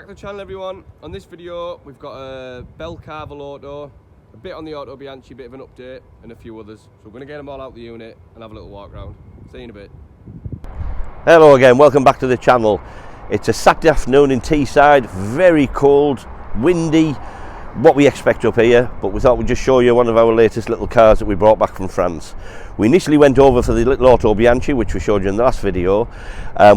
Back to the channel, everyone. On this video we've got a Microcar Veloto, a bit on the Autobianchi, bit of an update, and a few others. So we're going to get them all out the unit and have a little walk around. See you in a bit. Hello again, welcome back to the channel. It's a Saturday afternoon in Teesside, very cold, windy, what we expect up here, but we thought we'd just show you one of our latest little cars that we brought back from France. We initially went over for the little Autobianchi, which we showed you in the last video.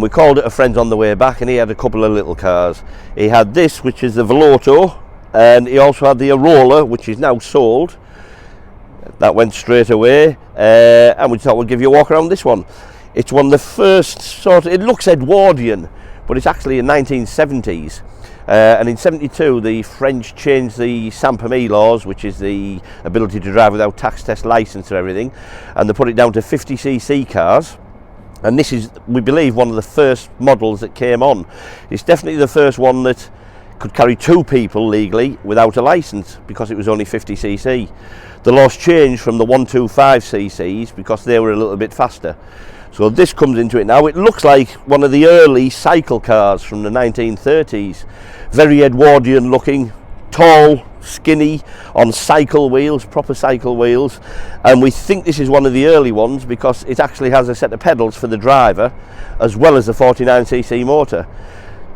We called it a friend on the way back, and he had a couple of little cars. He had this, which is the Veloto, and he also had the Arola, which is now sold. That went straight away, and we thought we'd give you a walk around this one. It's one of the first sort of, it looks Edwardian, but it's actually in 1970s. And in 72 the French changed the sans permis laws, which is the ability to drive without tax test license and everything, and they put it down to 50cc cars. And this is, we believe, one of the first models that came on. It's definitely the first one that could carry two people legally without a license, because it was only 50cc. The laws changed from the 125cc's because they were a little bit faster. So this comes into it now. It looks like one of the early cycle cars from the 1930s. Very Edwardian looking, tall, skinny, on cycle wheels, proper cycle wheels. And we think this is one of the early ones because it actually has a set of pedals for the driver as well as a 49cc motor.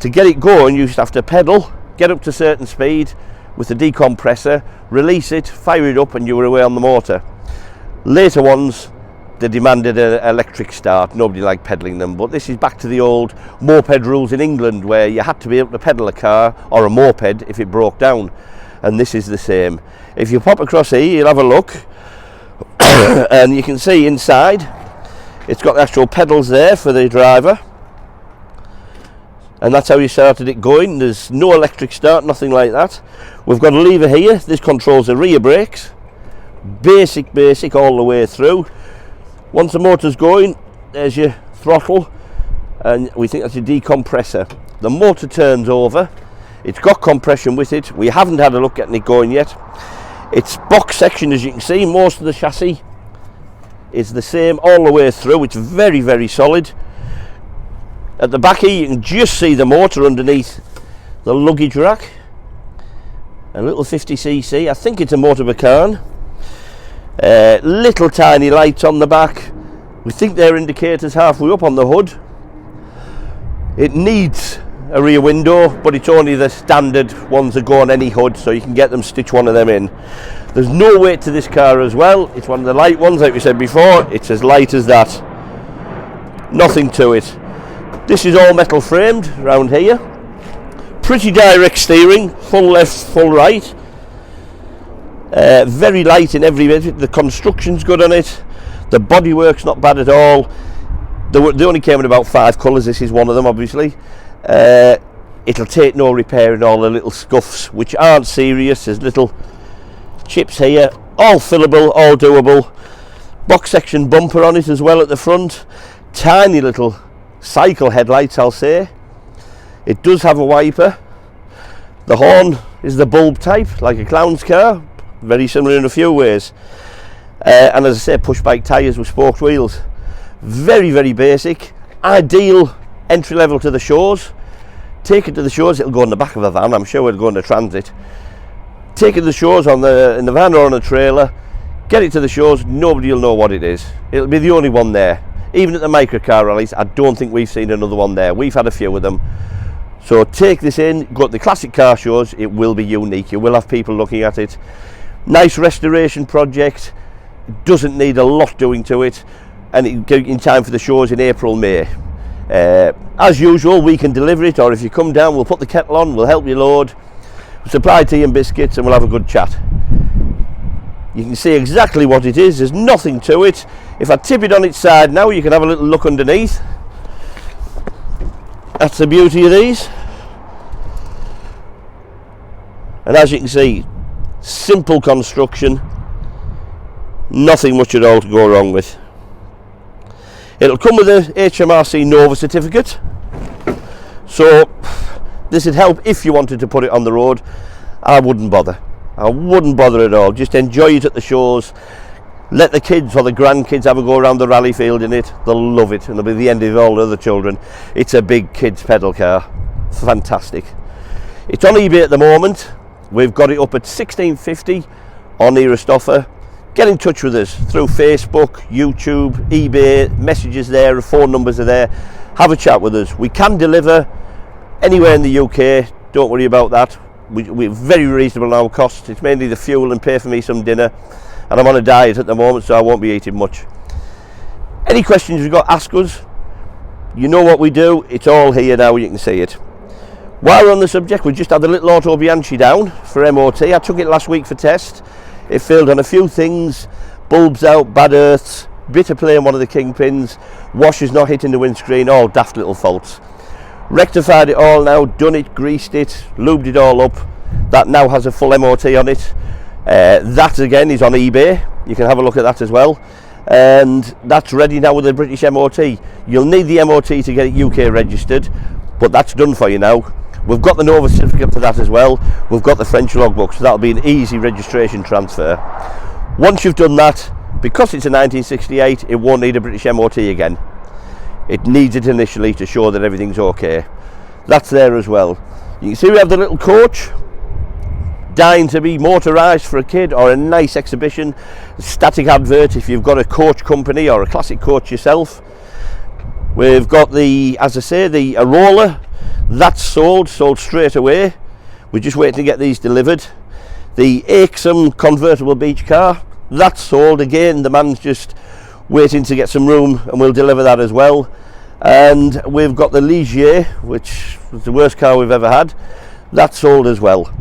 To get it going, you just have to pedal, get up to a certain speed with the decompressor, release it, fire it up, and you were away on the motor. Later ones, they demanded an electric start. Nobody liked pedalling them, but this is back to the old moped rules in England, where you had to be able to pedal a car or a moped if it broke down, and this is the same. If you pop across here, you'll have a look and you can see inside it's got the actual pedals there for the driver, and that's how you started it going. There's no electric start, nothing like that. We've got a lever here. This controls the rear brakes. Basic all the way through. Once the motor's going, there's your throttle, and we think that's a decompressor. The motor turns over. It's got compression with it. We haven't had a look at it going yet. Its box section, as you can see, most of the chassis is the same all the way through. It's very solid. At the back here, you can just see the motor underneath the luggage rack. A little 50cc. I think it's a Autobianchi. Little tiny lights on the back. We think they're indicators halfway up on the hood. It needs a rear window, but it's only the standard ones that go on any hood, so you can get them, stitch one of them in. There's no weight to this car as well. It's one of the light ones, like we said before. It's as light as that. Nothing to it. This is all metal framed around here. Pretty direct steering, full left, full right. Very light in every bit. The construction's good on it. The bodywork's not bad at all. They only came in about 5 colours. This is one of them, obviously. It'll take no repairing all the little scuffs, which aren't serious. There's little chips here, all fillable, all doable. Box section bumper on it as well at the front. Tiny little cycle headlights, I'll say. It does have a wiper. The horn is the bulb type, like a clown's car. Very similar in a few ways. And as I say, push bike tyres with spoked wheels. Very basic. Ideal entry level to the shows. Take it to the shows, it'll go in the back of a van. I'm sure it'll go in the transit. Take it to the shows in the van or on a trailer. Get it to the shows, nobody will know what it is. It'll be the only one there. Even at the Microcar rallies, I don't think we've seen another one there. We've had a few of them. So take this in, go to the classic car shows, it will be unique. You will have people looking at it. Nice restoration project. It doesn't need a lot doing to it, and in time for the shows in April, May. As usual, we can deliver it, or if you come down, we'll put the kettle on, we'll help you load, we'll supply tea and biscuits, and we'll have a good chat. You can see exactly what it is. There's nothing to it. If I tip it on its side now, you can have a little look underneath. That's the beauty of these. And as you can see, simple construction, nothing much at all to go wrong with. It'll come with a HMRC Nova certificate, so this would help if you wanted to put it on the road. I wouldn't bother at all. Just enjoy it at the shows. Let the kids or the grandkids have a go around the rally field in it. They'll love it, and it'll be the end of all the other children. It's a big kids pedal car. Fantastic. It's on eBay at the moment. We've got it up at $16.50 on nearest offer. Get in touch with us through Facebook, YouTube, eBay, messages there, phone numbers are there. Have a chat with us. We can deliver anywhere in the UK, don't worry about that. We're very reasonable on our costs. It's mainly the fuel and pay for me some dinner, and I'm on a diet at the moment, so I won't be eating much. Any questions you've got, ask us. You know what we do, it's all here now, you can see it. While we're on the subject, we just had the little Autobianchi down for MOT. I took it last week for test. It failed on a few things, bulbs out, bad earths, bit of play on one of the kingpins, washers not hitting the windscreen, all daft little faults. Rectified it all now, done it, greased it, lubed it all up. That now has a full MOT on it. That again is on eBay, you can have a look at that as well. And that's ready now with the British MOT. You'll need the MOT to get it UK registered, but that's done for you now. We've got the Nova certificate for that as well. We've got the French logbook, so that'll be an easy registration transfer. Once you've done that, because it's a 1968, it won't need a British MOT again. It needs it initially to show that everything's okay. That's there as well. You can see we have the little coach, dying to be motorised for a kid or a nice exhibition. Static advert if you've got a coach company or a classic coach yourself. We've got the, as I say, the Arola. That's sold straight away. We're just waiting to get these delivered. The Aixam convertible beach car, that's sold again. The man's just waiting to get some room and we'll deliver that as well. And we've got the Ligier, which was the worst car we've ever had. That's sold as well.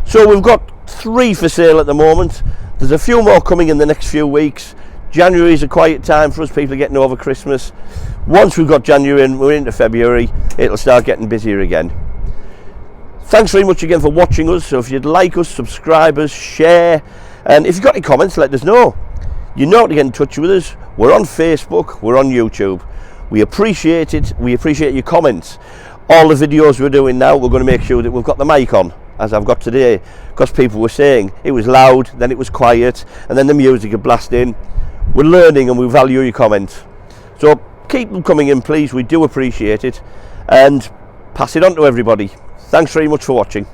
So we've got 3 for sale at the moment. There's a few more coming in the next few weeks. January is a quiet time for us, people are getting over Christmas. Once we've got January and we're into February, it'll start getting busier again. Thanks very much again for watching us. So if you'd like us, subscribe us, share, and if you've got any comments, let us know. You know how to get in touch with us. We're on Facebook, we're on YouTube. We appreciate it, we appreciate your comments. All the videos we're doing now, we're going to make sure that we've got the mic on, as I've got today, because people were saying it was loud, then it was quiet, and then the music would blast in. We're learning and we value your comments. So keep them coming in, please. We do appreciate it, and pass it on to everybody. Thanks very much for watching.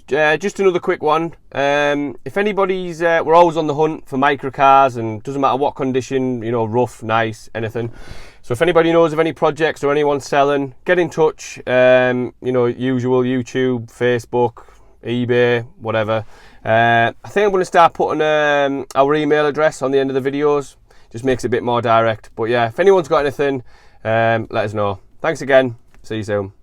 Just another quick one. If anybody's, we're always on the hunt for microcars, and doesn't matter what condition, you know, rough, nice, anything. So if anybody knows of any projects or anyone selling, get in touch. You know, usual YouTube, Facebook, eBay, whatever. I think I'm going to start putting our email address on the end of the videos. Just makes it a bit more direct. But yeah, if anyone's got anything, let us know. Thanks again. See you soon.